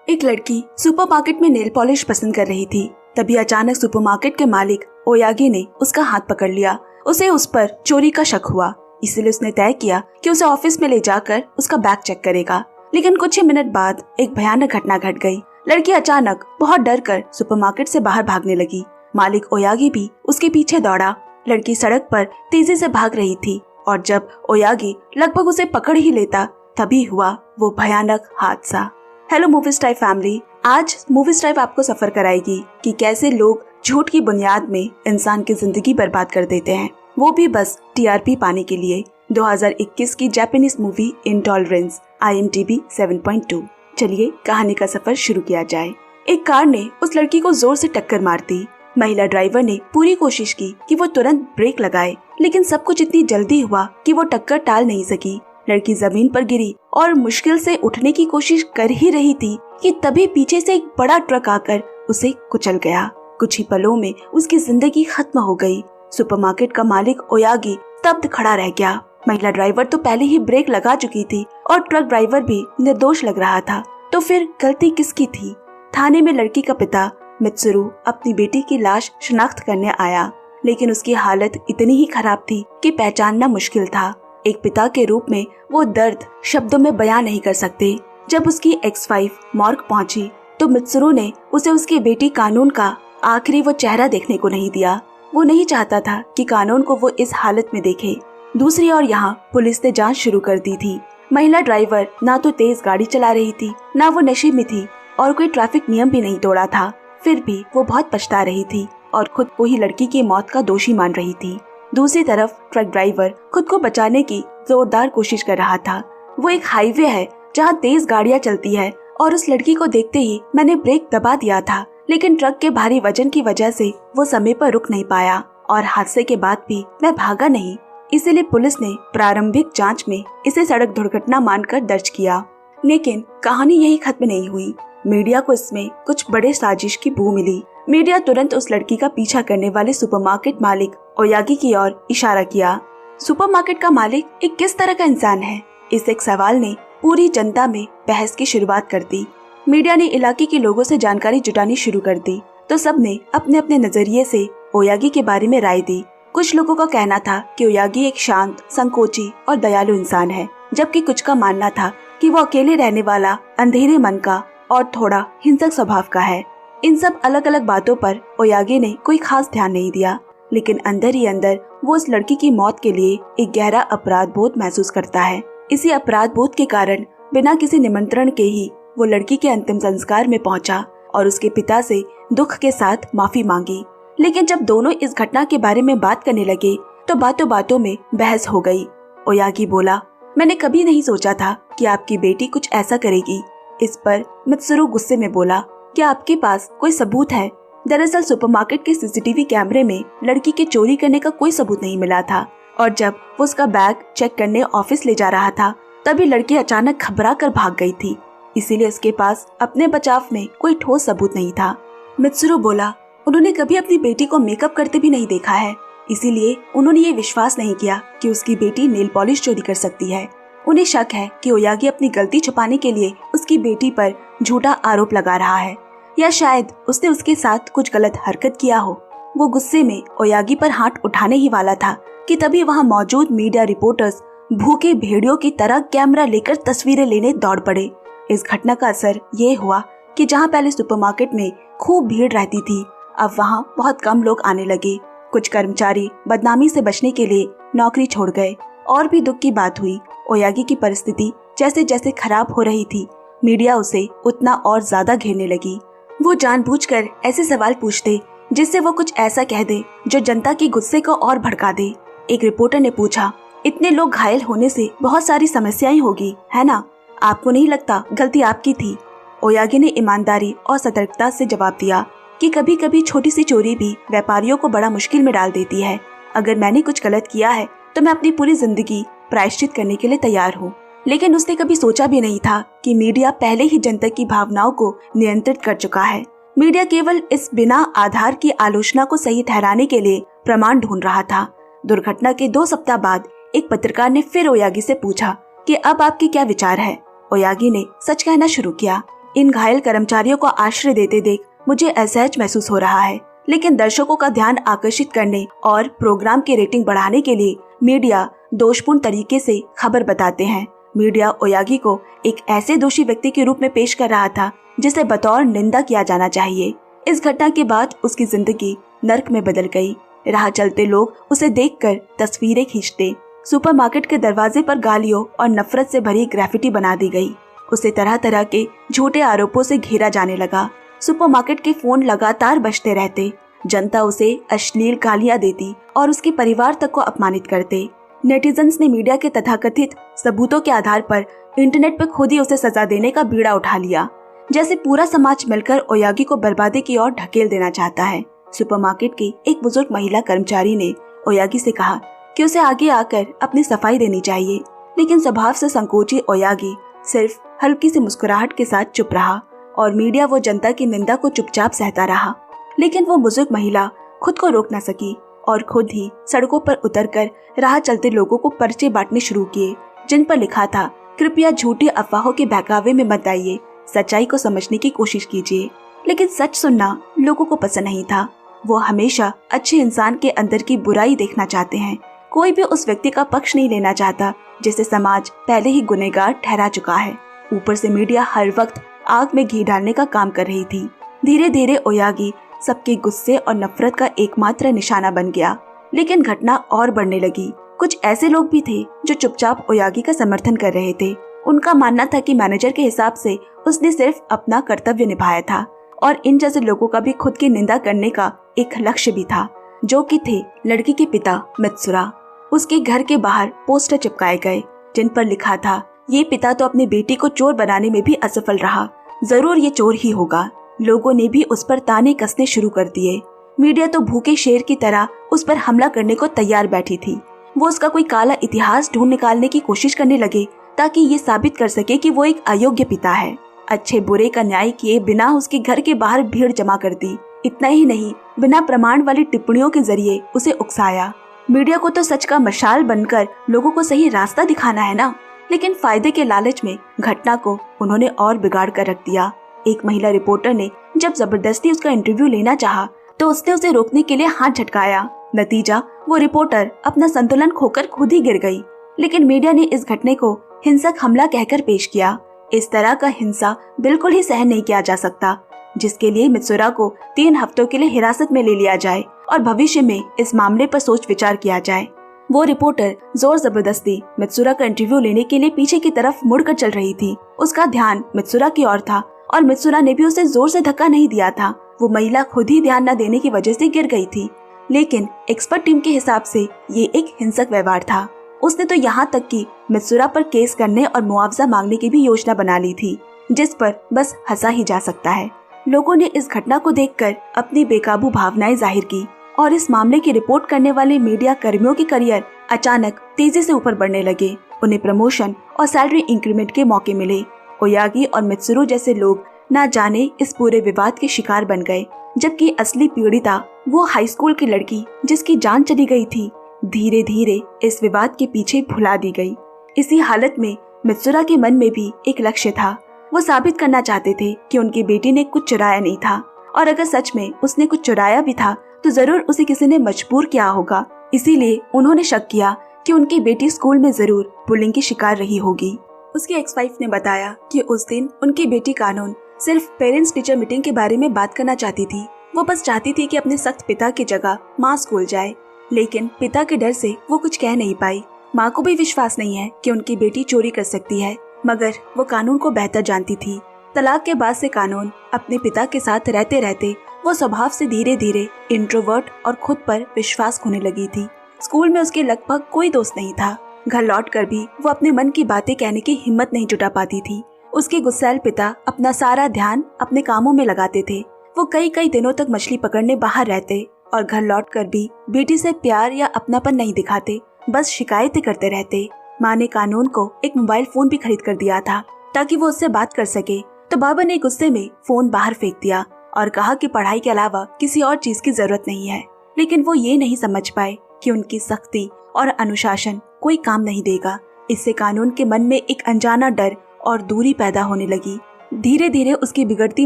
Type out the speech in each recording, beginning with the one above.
एक लड़की सुपरमार्केट में नेल पॉलिश पसंद कर रही थी। तभी अचानक सुपरमार्केट के मालिक ओयागी ने उसका हाथ पकड़ लिया। उसे उस पर चोरी का शक हुआ, इसलिए उसने तय किया कि उसे ऑफिस में ले जाकर उसका बैग चेक करेगा। लेकिन कुछ ही मिनट बाद एक भयानक घटना घट गई। लड़की अचानक बहुत डर कर सुपरमार्केट से बाहर भागने लगी। मालिक ओयागी भी उसके पीछे दौड़ा। लड़की सड़क पर तेजी से भाग रही थी और जब ओयागी लगभग उसे पकड़ ही लेता तभी हुआ वो भयानक हादसा। हेलो मूवी स्टाइल फैमिली, आज मूवी स्टाइल आपको सफर कराएगी कि कैसे लोग झूठ की बुनियाद में इंसान की जिंदगी बर्बाद कर देते हैं, वो भी बस टीआरपी पाने के लिए। 2021 की जापानीज मूवी इंटॉलरेंस, IMDb 7.2। चलिए कहानी का सफर शुरू किया जाए। एक कार ने उस लड़की को जोर से टक्कर मार दी। महिला ड्राइवर ने पूरी कोशिश की कि वो तुरंत ब्रेक लगाए, लेकिन सब कुछ इतनी जल्दी हुआ कि वो टक्कर टाल नहीं सकी। लड़की जमीन पर गिरी और मुश्किल से उठने की कोशिश कर ही रही थी कि तभी पीछे से एक बड़ा ट्रक आकर उसे कुचल गया। कुछ ही पलों में उसकी जिंदगी खत्म हो गई। सुपरमार्केट का मालिक ओयागी स्तब्ध खड़ा रह गया। महिला ड्राइवर तो पहले ही ब्रेक लगा चुकी थी और ट्रक ड्राइवर भी निर्दोष लग रहा था। तो फिर गलती किसकी थी? थाने में लड़की का पिता मित्सुरु अपनी बेटी की लाश शिनाख्त करने आया, लेकिन उसकी हालत इतनी ही खराब थी कि पहचानना मुश्किल था। एक पिता के रूप में वो दर्द शब्दों में बयां नहीं कर सकते। जब उसकी X5 मॉर्ग पहुंची तो मित्सुरु ने उसे उसकी बेटी कानून का आखिरी वो चेहरा देखने को नहीं दिया। वो नहीं चाहता था कि कानून को वो इस हालत में देखे। दूसरी ओर यहाँ पुलिस ने जांच शुरू कर दी थी। महिला ड्राइवर ना तो तेज गाड़ी चला रही थी, ना वो नशे में थी और कोई ट्रैफिक नियम भी नहीं तोड़ा था। फिर भी वो बहुत पछता रही थी और खुद को ही लड़की की मौत का दोषी मान रही थी। दूसरी तरफ ट्रक ड्राइवर खुद को बचाने की जोरदार कोशिश कर रहा था। वो एक हाईवे है जहाँ तेज गाड़ियाँ चलती है और उस लड़की को देखते ही मैंने ब्रेक दबा दिया था, लेकिन ट्रक के भारी वजन की वजह से वो समय पर रुक नहीं पाया और हादसे के बाद भी मैं भागा नहीं। इसीलिए पुलिस ने प्रारंभिक जांच में इसे सड़क दुर्घटना मानकर दर्ज किया। लेकिन कहानी यही खत्म नहीं हुई। मीडिया को इसमें कुछ बड़े साजिश की बू मिली। मीडिया तुरंत उस लड़की का पीछा करने वाले सुपरमार्केट मालिक ओयागी की ओर इशारा किया। सुपरमार्केट का मालिक एक किस तरह का इंसान है? इस एक सवाल ने पूरी जनता में बहस की शुरुआत कर दी। मीडिया ने इलाके के लोगों से जानकारी जुटानी शुरू कर दी तो सबने अपने अपने नजरिए से ओयागी के बारे में राय दी। कुछ लोगों का कहना था कि ओयागी एक शांत, संकोची और दयालु इंसान है, जबकि कुछ का मानना था कि वो अकेले रहने वाला, अंधेरे मन का और थोड़ा हिंसक स्वभाव का है। इन सब अलग अलग बातों पर ओयागी ने कोई खास ध्यान नहीं दिया, लेकिन अंदर ही अंदर वो उस लड़की की मौत के लिए एक गहरा अपराध बोध महसूस करता है। इसी अपराध बोध के कारण बिना किसी निमंत्रण के ही वो लड़की के अंतिम संस्कार में पहुंचा और उसके पिता से दुख के साथ माफी मांगी। लेकिन जब दोनों इस घटना के बारे में बात करने लगे तो बातों बातों में बहस हो गई। ओयागी बोला, मैंने कभी नहीं सोचा था कि आपकी बेटी कुछ ऐसा करेगी। इस पर मित्सुरु गुस्से में बोला, क्या आपके पास कोई सबूत है? दरअसल सुपरमार्केट के CCTV कैमरे में लड़की के चोरी करने का कोई सबूत नहीं मिला था और जब वो उसका बैग चेक करने ऑफिस ले जा रहा था तभी लड़की अचानक घबरा कर भाग गई थी। इसीलिए उसके पास अपने बचाव में कोई ठोस सबूत नहीं था। मित्सुरु बोला, उन्होंने कभी अपनी बेटी को मेकअप करते भी नहीं देखा है, इसीलिए उन्होंने ये विश्वास नहीं किया कि उसकी बेटी नेल पॉलिश चोरी कर सकती है। उन्हें शक है कि ओयागी अपनी गलती छुपाने के लिए उसकी बेटी पर झूठा आरोप लगा रहा है, या शायद उसने उसके साथ कुछ गलत हरकत किया हो। वो गुस्से में ओयागी पर हाथ उठाने ही वाला था कि तभी वहाँ मौजूद मीडिया रिपोर्टर्स भूखे भेड़ियों की तरह कैमरा लेकर तस्वीरें लेने दौड़ पड़े। इस घटना का असर ये हुआ कि जहाँ पहले सुपरमार्केट में खूब भीड़ रहती थी, अब वहाँ बहुत कम लोग आने लगे। कुछ कर्मचारी बदनामी से बचने के लिए नौकरी छोड़ गए। और भी दुख की बात हुई, ओयागी की परिस्थिति जैसे जैसे खराब हो रही थी, मीडिया उसे उतना और ज्यादा घेरने लगी। वो जानबूझकर ऐसे सवाल पूछते जिससे वो कुछ ऐसा कह दे जो जनता के गुस्से को और भड़का दे। एक रिपोर्टर ने पूछा, इतने लोग घायल होने से बहुत सारी समस्याएं होगी, है ना? आपको नहीं लगता गलती आपकी थी? ओयागी ने ईमानदारी और सतर्कता से जवाब दिया कि कभी कभी छोटी सी चोरी भी व्यापारियों को बड़ा मुश्किल में डाल देती है। अगर मैंने कुछ गलत किया है तो मैं अपनी पूरी जिंदगी प्रायश्चित करने के लिए तैयार हूँ। लेकिन उसने कभी सोचा भी नहीं था कि मीडिया पहले ही जनता की भावनाओं को नियंत्रित कर चुका है। मीडिया केवल इस बिना आधार की आलोचना को सही ठहराने के लिए प्रमाण ढूंढ रहा था। दुर्घटना के 2 सप्ताह बाद एक पत्रकार ने फिर ओयागी से पूछा कि अब आपके क्या विचार है। ओयागी ने सच कहना शुरू किया। इन घायल कर्मचारियों को आश्रय देते देख मुझे असहज महसूस हो रहा है, लेकिन दर्शकों का ध्यान आकर्षित करने और प्रोग्राम की रेटिंग बढ़ाने के लिए मीडिया दोषपूर्ण तरीके से खबर बताते हैं। मीडिया ओयागी को एक ऐसे दोषी व्यक्ति के रूप में पेश कर रहा था जिसे बतौर निंदा किया जाना चाहिए। इस घटना के बाद उसकी जिंदगी नर्क में बदल गई। राह चलते लोग उसे देखकर तस्वीरें खींचते। सुपरमार्केट के दरवाजे पर गालियों और नफरत से भरी ग्राफिटी बना दी गई। उसे तरह तरह के झूठे आरोपों से घेरा जाने लगा। सुपरमार्केट के फोन लगातार बजते रहते। जनता उसे अश्लील गालियां देती और उसके परिवार तक को अपमानित करते। नेटिजन्स ने मीडिया के तथाकथित सबूतों के आधार पर इंटरनेट पर खुद ही उसे सजा देने का बीड़ा उठा लिया, जैसे पूरा समाज मिलकर ओयागी को बर्बादी की ओर ढकेल देना चाहता है। सुपरमार्केट की एक बुजुर्ग महिला कर्मचारी ने ओयागी से कहा कि उसे आगे आकर अपनी सफाई देनी चाहिए, लेकिन स्वभाव से संकोची ओयागी सिर्फ हल्की सी मुस्कुराहट के साथ चुप रहा और मीडिया वो जनता की निंदा को चुपचाप सहता रहा। लेकिन वो बुजुर्ग महिला खुद को रोक न सकी और खुद ही सड़कों पर उतरकर राह चलते लोगों को पर्चे बांटने शुरू किए, जिन पर लिखा था, कृपया झूठी अफवाहों के बहकावे में मत आइए, सच्चाई को समझने की कोशिश कीजिए। लेकिन सच सुनना लोगों को पसंद नहीं था। वो हमेशा अच्छे इंसान के अंदर की बुराई देखना चाहते हैं। कोई भी उस व्यक्ति का पक्ष नहीं लेना चाहता जिसे समाज पहले ही गुनहगार ठहरा चुका है। ऊपर से मीडिया हर वक्त आग में घी डालने का काम कर रही थी। धीरे धीरे ओयागी सबके गुस्से और नफरत का एकमात्र निशाना बन गया। लेकिन घटना और बढ़ने लगी। कुछ ऐसे लोग भी थे जो चुपचाप ओयागी का समर्थन कर रहे थे। उनका मानना था कि मैनेजर के हिसाब से उसने सिर्फ अपना कर्तव्य निभाया था और इन जैसे लोगों का भी खुद की निंदा करने का एक लक्ष्य भी था, जो कि थे लड़की के पिता मित्सुरा। उसके घर के बाहर पोस्टर चिपकाए गए जिन पर लिखा था, ये पिता तो अपनी बेटी को चोर बनाने में भी असफल रहा, जरूर ये चोर ही होगा। लोगों ने भी उस पर ताने कसने शुरू कर दिए। मीडिया तो भूखे शेर की तरह उस पर हमला करने को तैयार बैठी थी। वो उसका कोई काला इतिहास ढूंढ निकालने की कोशिश करने लगे ताकि ये साबित कर सके कि वो एक अयोग्य पिता है। अच्छे बुरे का न्याय किए बिना उसके घर के बाहर भीड़ जमा कर दी। इतना ही नहीं, बिना प्रमाण वाली टिप्पणियों के जरिए उसे उकसाया। मीडिया को तो सच का मशाल बनकर लोगों को सही रास्ता दिखाना है ना, लेकिन फायदे के लालच में घटना को उन्होंने और बिगाड़ कर रख दिया। एक महिला रिपोर्टर ने जब जबरदस्ती उसका इंटरव्यू लेना चाहा तो उसने उसे रोकने के लिए हाथ झटकाया। नतीजा, वो रिपोर्टर अपना संतुलन खोकर खुद ही गिर गई। लेकिन मीडिया ने इस घटने को हिंसक हमला कहकर पेश किया। इस तरह का हिंसा बिल्कुल ही सहन नहीं किया जा सकता, जिसके लिए मित्सुरा को 3 हफ्तों के लिए हिरासत में ले लिया जाए और भविष्य में इस मामले पर सोच विचार किया जाए। वो रिपोर्टर जोर जबरदस्ती मित्सुरा का इंटरव्यू लेने के लिए पीछे की तरफ मुड़कर चल रही थी। उसका ध्यान मित्सुरा की ओर था और मित्सुरा ने भी उसे जोर से धक्का नहीं दिया था। वो महिला खुद ही ध्यान न देने की वजह से गिर गई थी। लेकिन एक्सपर्ट टीम के हिसाब से ये एक हिंसक व्यवहार था। उसने तो यहाँ तक कि मित्सुरा पर केस करने और मुआवजा मांगने की भी योजना बना ली थी, जिस पर बस हंसा ही जा सकता है। लोगों ने इस घटना को देखकर अपनी बेकाबू भावनाएं जाहिर की और इस मामले की रिपोर्ट करने वाले मीडिया कर्मियों के करियर अचानक तेजी से ऊपर बढ़ने लगे। उन्हें प्रमोशन और सैलरी इंक्रीमेंट के मौके मिले। ओयागी और मित्सुरु जैसे लोग ना जाने इस पूरे विवाद के शिकार बन गए, जबकि असली पीड़िता वो हाई स्कूल की लड़की जिसकी जान चली गई थी, धीरे धीरे इस विवाद के पीछे भुला दी गई। इसी हालत में मित्सुरा के मन में भी एक लक्ष्य था। वो साबित करना चाहते थे कि उनकी बेटी ने कुछ चुराया नहीं था, और अगर सच में उसने कुछ चुराया भी था तो जरूर उसे किसी ने मजबूर किया होगा। इसीलिए उन्होंने शक किया कि उनकी बेटी स्कूल में जरूर बुलिंग की शिकार रही होगी। उसके एक्स-वाइफ ने बताया कि उस दिन उनकी बेटी कानून सिर्फ पेरेंट्स टीचर मीटिंग के बारे में बात करना चाहती थी। वो बस चाहती थी कि अपने सख्त पिता की जगह माँ स्कूल जाए, लेकिन पिता के डर से वो कुछ कह नहीं पाई। माँ को भी विश्वास नहीं है कि उनकी बेटी चोरी कर सकती है, मगर वो कानून को बेहतर जानती थी। तलाक के बाद से कानून अपने पिता के साथ रहते रहते वो स्वभाव से धीरे धीरे इंट्रोवर्ट और खुद पर विश्वास खोने लगी थी। स्कूल में उसके लगभग कोई दोस्त नहीं था। घर लौटकर भी वो अपने मन की बातें कहने की हिम्मत नहीं जुटा पाती थी। उसके गुस्सैल पिता अपना सारा ध्यान अपने कामों में लगाते थे। वो कई कई दिनों तक मछली पकड़ने बाहर रहते और घर लौटकर भी बेटी से प्यार या अपनापन नहीं दिखाते, बस शिकायतें करते रहते। माँ ने कानून को एक मोबाइल फोन भी खरीद कर दिया था ताकि वो उससे बात कर सके, तो बाबा ने गुस्से में फोन बाहर फेंक दिया और कहा कि पढ़ाई के अलावा किसी और चीज की जरूरत नहीं है। लेकिन वो ये नहीं समझ पाए कि उनकी सख्ती और अनुशासन कोई काम नहीं देगा। इससे कानून के मन में एक अनजाना डर और दूरी पैदा होने लगी। धीरे धीरे उसकी बिगड़ती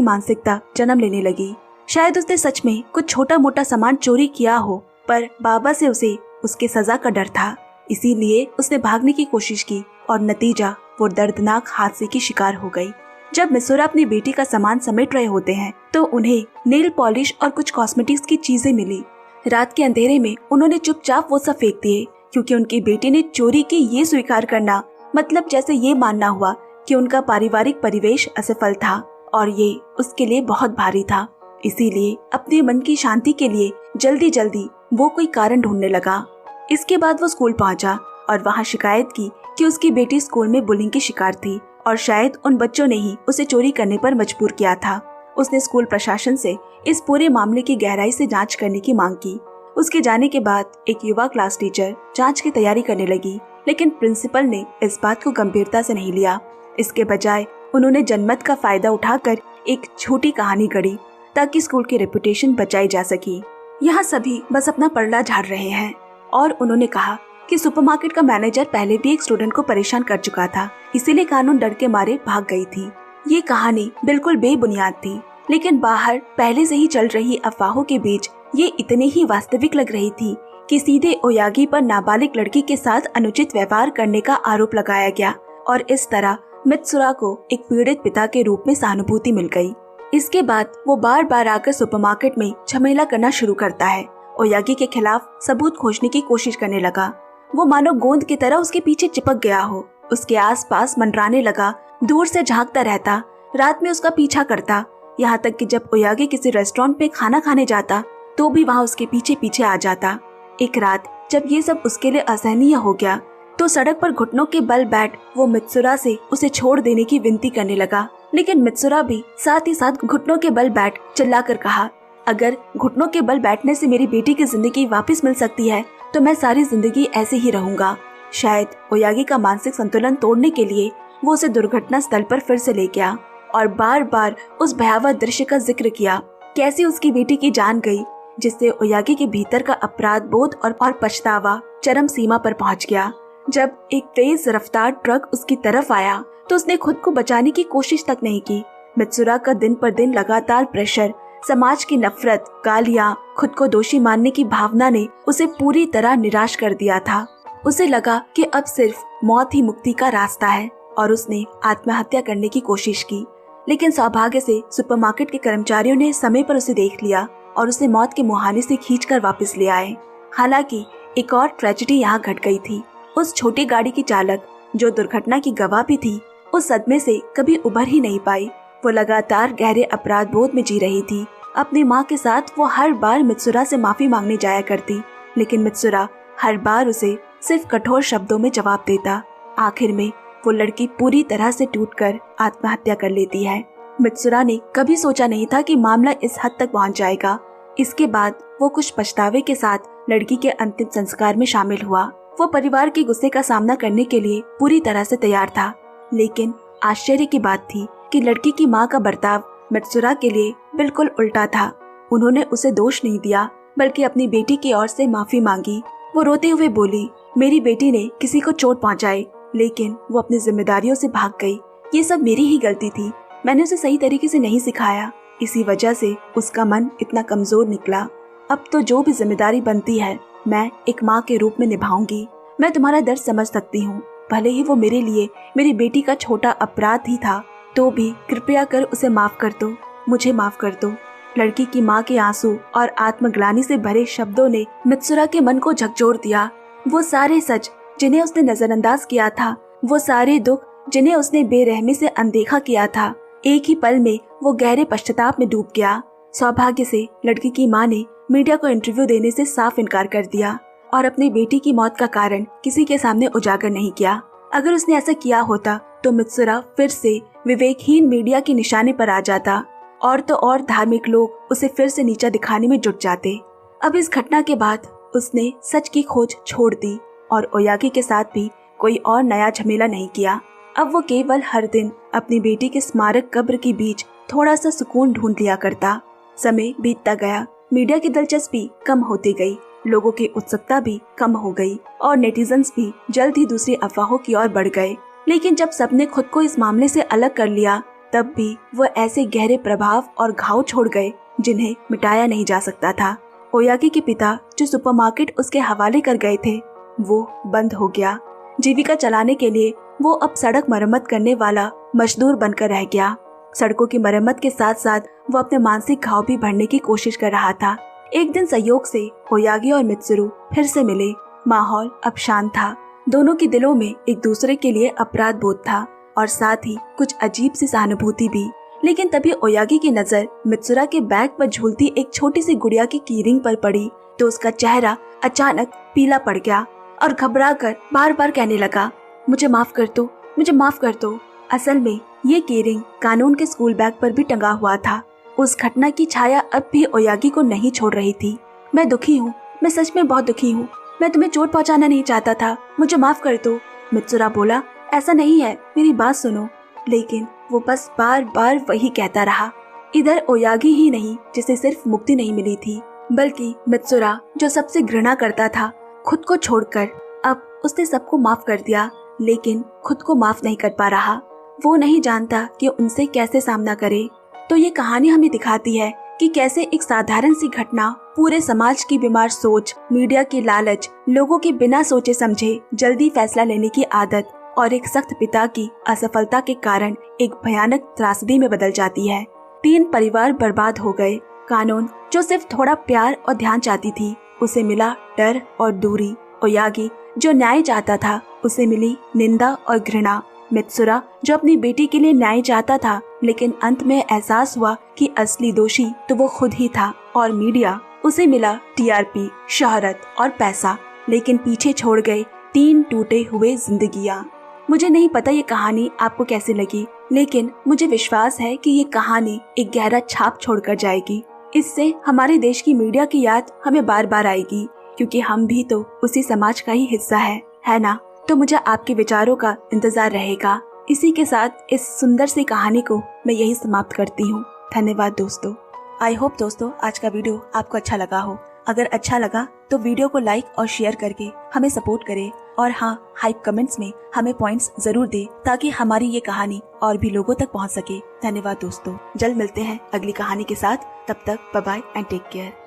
मानसिकता जन्म लेने लगी। शायद उसने सच में कुछ छोटा मोटा सामान चोरी किया हो, पर बाबा से उसे उसके सजा का डर था। इसीलिए उसने भागने की कोशिश की और नतीजा वो दर्दनाक हादसे की शिकार हो गई। जब मिसुरा अपनी बेटी का सामान समेट रहे होते हैं तो उन्हें नेल पॉलिश और कुछ कॉस्मेटिक्स की चीजें मिली। रात के अंधेरे में उन्होंने चुपचाप वो सब फेंक दिए, क्योंकि उनकी बेटी ने चोरी की ये स्वीकार करना मतलब जैसे ये मानना हुआ कि उनका पारिवारिक परिवेश असफल था और ये उसके लिए बहुत भारी था। इसीलिए अपने मन की शांति के लिए जल्दी जल्दी वो कोई कारण ढूंढने लगा। इसके बाद वो स्कूल पहुंचा और वहां शिकायत की कि उसकी बेटी स्कूल में बुलिंग की शिकार थी और शायद उन बच्चों ने ही उसे चोरी करने पर मजबूर किया था। उसने स्कूल प्रशासन से इस पूरे मामले की गहराई से जांच करने की मांग की। उसके जाने के बाद एक युवा क्लास टीचर जांच की तैयारी करने लगी, लेकिन प्रिंसिपल ने इस बात को गंभीरता से नहीं लिया। इसके बजाय उन्होंने जनमत का फायदा उठाकर एक छोटी कहानी गढ़ी ताकि स्कूल की रेपुटेशन बचाई जा सकी। यहाँ सभी बस अपना पलड़ा झाड़ रहे हैं और उन्होंने कहा कि सुपरमार्केट का मैनेजर पहले भी एक स्टूडेंट को परेशान कर चुका था, इसीलिए कानून डर के मारे भाग गई थी। ये कहानी बिल्कुल बेबुनियाद थी, लेकिन बाहर पहले से ही चल रही अफवाहों के बीच ये इतनी ही वास्तविक लग रही थी कि सीधे ओयागी पर नाबालिग लड़की के साथ अनुचित व्यवहार करने का आरोप लगाया गया और इस तरह मित्सुरा को एक पीड़ित पिता के रूप में सहानुभूति मिल गई। इसके बाद वो बार बार आकर सुपरमार्केट में झमेला करना शुरू करता है। ओयागी के खिलाफ सबूत खोजने की कोशिश करने लगा। वो मानो गोंद की तरह उसके पीछे चिपक गया हो, उसके आसपास मंडराने लगा, दूर से झांकता रहता, रात में उसका पीछा करता, यहाँ तक कि जब ओयागी किसी रेस्टोरेंट में खाना खाने जाता तो भी वहाँ उसके पीछे पीछे आ जाता। एक रात जब ये सब उसके लिए असहनीय हो गया तो सड़क पर घुटनों के बल बैठ वो मित्सुरा से उसे छोड़ देने की विनती करने लगा, लेकिन मित्सुरा भी साथ ही साथ घुटनों के बल बैठ चिल्लाकर कहा, अगर घुटनों के बल बैठने से मेरी बेटी की जिंदगी वापस मिल सकती है तो मैं सारी जिंदगी ऐसे ही रहूंगा। शायद ओयागी का मानसिक संतुलन तोड़ने के लिए वो उसे दुर्घटना स्थल पर फिर से ले गया और बार बार उस भयावह दृश्य का जिक्र किया, कैसे उसकी बेटी की जान गई, जिससे ओयागी के भीतर का अपराध बोध और पछतावा चरम सीमा पर पहुंच गया। जब एक तेज रफ्तार ट्रक उसकी तरफ आया तो उसने खुद को बचाने की कोशिश तक नहीं की। मित्सुरा का दिन पर दिन लगातार प्रेशर, समाज की नफरत, गालियां, खुद को दोषी मानने की भावना ने उसे पूरी तरह निराश कर दिया था। उसे लगा कि अब सिर्फ मौत ही मुक्ति का रास्ता है और उसने आत्महत्या करने की कोशिश की, लेकिन सौभाग्य से सुपरमार्केट के कर्मचारियों ने समय पर उसे देख लिया और उसे मौत के मुहाने से खींचकर वापस ले आए। हालांकि एक और ट्रेजेडी यहाँ घट गई थी। उस छोटी गाड़ी की चालक, जो दुर्घटना की गवाह भी थी, उस सदमे से कभी उभर ही नहीं पाई। वो लगातार गहरे अपराध बोध में जी रही थी। अपनी माँ के साथ वो हर बार मित्सुरा से माफी मांगने जाया करती, लेकिन मित्सुरा हर बार उसे सिर्फ कठोर शब्दों में जवाब देता। आखिर में वो लड़की पूरी तरह से टूटकर आत्महत्या कर लेती है। मित्सुरा ने कभी सोचा नहीं था कि मामला इस हद तक पहुंच जाएगा। इसके बाद वो कुछ पछतावे के साथ लड़की के अंतिम संस्कार में शामिल हुआ। वो परिवार के गुस्से का सामना करने के लिए पूरी तरह से तैयार था, लेकिन आश्चर्य की बात थी कि लड़की की माँ का बर्ताव मित्सुरा के लिए बिल्कुल उल्टा था। उन्होंने उसे दोष नहीं दिया, बल्कि अपनी बेटी की ओर से माफी मांगी। वो रोते हुए बोली, मेरी बेटी ने किसी को चोट पहुंचाई, लेकिन वो अपनी जिम्मेदारियों से भाग गई। ये सब मेरी ही गलती थी, मैंने उसे सही तरीके से नहीं सिखाया, इसी वजह से उसका मन इतना कमजोर निकला। अब तो जो भी जिम्मेदारी बनती है मैं एक माँ के रूप में निभाऊंगी। मैं तुम्हारा दर्द समझ सकती हूँ, भले ही वो मेरे लिए मेरी बेटी का छोटा अपराध ही था, तो भी कृपया कर उसे माफ कर दो, मुझे माफ कर दो। लड़की की माँ के आंसू और आत्मग्लानि से भरे शब्दों ने मित्सुरा के मन को झकझोर दिया। वो सारे सच जिन्हें उसने नजरअंदाज किया था, वो सारे दुख जिन्हें उसने बेरहमी से अनदेखा किया था, एक ही पल में वो गहरे पश्चाताप में डूब गया। सौभाग्य से लड़की की माँ ने मीडिया को इंटरव्यू देने से साफ इनकार कर दिया और अपनी बेटी की मौत का कारण किसी के सामने उजागर नहीं किया। अगर उसने ऐसा किया होता तो मित्सुरा फिर से विवेकहीन मीडिया के निशाने पर आ जाता और तो और धार्मिक लोग उसे फिर से नीचा दिखाने में जुट जाते। अब इस घटना के बाद उसने सच की खोज छोड़ दी और ओयागी के साथ भी कोई और नया झमेला नहीं किया। अब वो केवल हर दिन अपनी बेटी के स्मारक कब्र के बीच थोड़ा सा सुकून ढूंढ लिया करता। समय बीतता गया, मीडिया की दिलचस्पी कम होती गई, लोगों की उत्सुकता भी कम हो गई और नेटिजन्स भी जल्द ही दूसरी अफवाहों की ओर बढ़ गए। लेकिन जब सबने खुद को इस मामले से अलग कर लिया तब भी वो ऐसे गहरे प्रभाव और घाव छोड़ गए जिन्हें मिटाया नहीं जा सकता था। ओयागी के पिता जो सुपरमार्केट उसके हवाले कर गए थे वो बंद हो गया। जीविका चलाने के लिए वो अब सड़क मरम्मत करने वाला मजदूर बनकर रह गया। सड़कों की मरम्मत के साथ साथ वो अपने मानसिक घाव भी भरने की कोशिश कर रहा था। एक दिन संयोग से ओयागी और मित्सुरु फिर से मिले। माहौल अब शांत था। दोनों के दिलों में एक दूसरे के लिए अपराध बोध था और साथ ही कुछ अजीब सी सहानुभूति भी। लेकिन तभी ओयागी की नजर मित्सुरा के बैग पर झूलती एक छोटी सी गुड़िया की कीरिंग पर पड़ी तो उसका चेहरा अचानक पीला पड़ गया और घबरा कर बार बार कहने लगा, मुझे माफ कर दो, मुझे माफ कर दो। असल में ये कीरिंग कानून के स्कूल बैग पर भी टंगा हुआ था। उस घटना की छाया अब भी ओयागी को नहीं छोड़ रही थी। मैं दुखी हूँ, मैं सच में बहुत दुखी हूँ। मैं तुम्हें चोट पहुँचाना नहीं चाहता था, मुझे माफ कर दो। मित्सुरा बोला, ऐसा नहीं है, मेरी बात सुनो। लेकिन वो बस बार बार वही कहता रहा। इधर ओयागी ही नहीं जिसे सिर्फ मुक्ति नहीं मिली थी, बल्कि मित्सुरा जो सबसे घृणा करता था, खुद को छोड़कर अब उसने सबको माफ कर दिया, लेकिन खुद को माफ नहीं कर पा रहा। वो नहीं जानता कि उनसे कैसे सामना करे। तो ये कहानी हमें दिखाती है कि कैसे एक साधारण सी घटना पूरे समाज की बीमार सोच, मीडिया की लालच, लोगों की बिना सोचे समझे जल्दी फैसला लेने की आदत और एक सख्त पिता की असफलता के कारण एक भयानक त्रासदी में बदल जाती है। 3 परिवार बर्बाद हो गए। कानून जो सिर्फ थोड़ा प्यार और ध्यान चाहती थी, उसे मिला डर और दूरी। ओयागी जो न्याय चाहता था, उसे मिली निंदा और घृणा। मित्सुरा जो अपनी बेटी के लिए न्याय चाहता था, लेकिन अंत में एहसास हुआ कि असली दोषी तो वो खुद ही था। और मीडिया, उसे मिला टीआरपी, शोहरत और पैसा, लेकिन पीछे छोड़ गए 3 टूटे हुए जिंदगियां। मुझे नहीं पता ये कहानी आपको कैसे लगी, लेकिन मुझे विश्वास है कि ये कहानी एक गहरा छाप छोड़कर जाएगी। इससे हमारे देश की मीडिया की याद हमें बार बार आएगी, क्योंकि हम भी तो उसी समाज का ही हिस्सा है ना? तो मुझे आपके विचारों का इंतजार रहेगा। इसी के साथ इस सुंदर सी कहानी को मैं यही समाप्त करती हूँ। धन्यवाद दोस्तों। आई होप दोस्तों आज का वीडियो आपको अच्छा लगा हो। अगर अच्छा लगा तो वीडियो को लाइक और शेयर करके हमें सपोर्ट करें और हाँ, हाइप कमेंट्स में हमें पॉइंट्स जरूर दे ताकि हमारी ये कहानी और भी लोगों तक पहुँच सके। धन्यवाद दोस्तों। जल्द मिलते हैं अगली कहानी के साथ। तब तक bye bye and take care.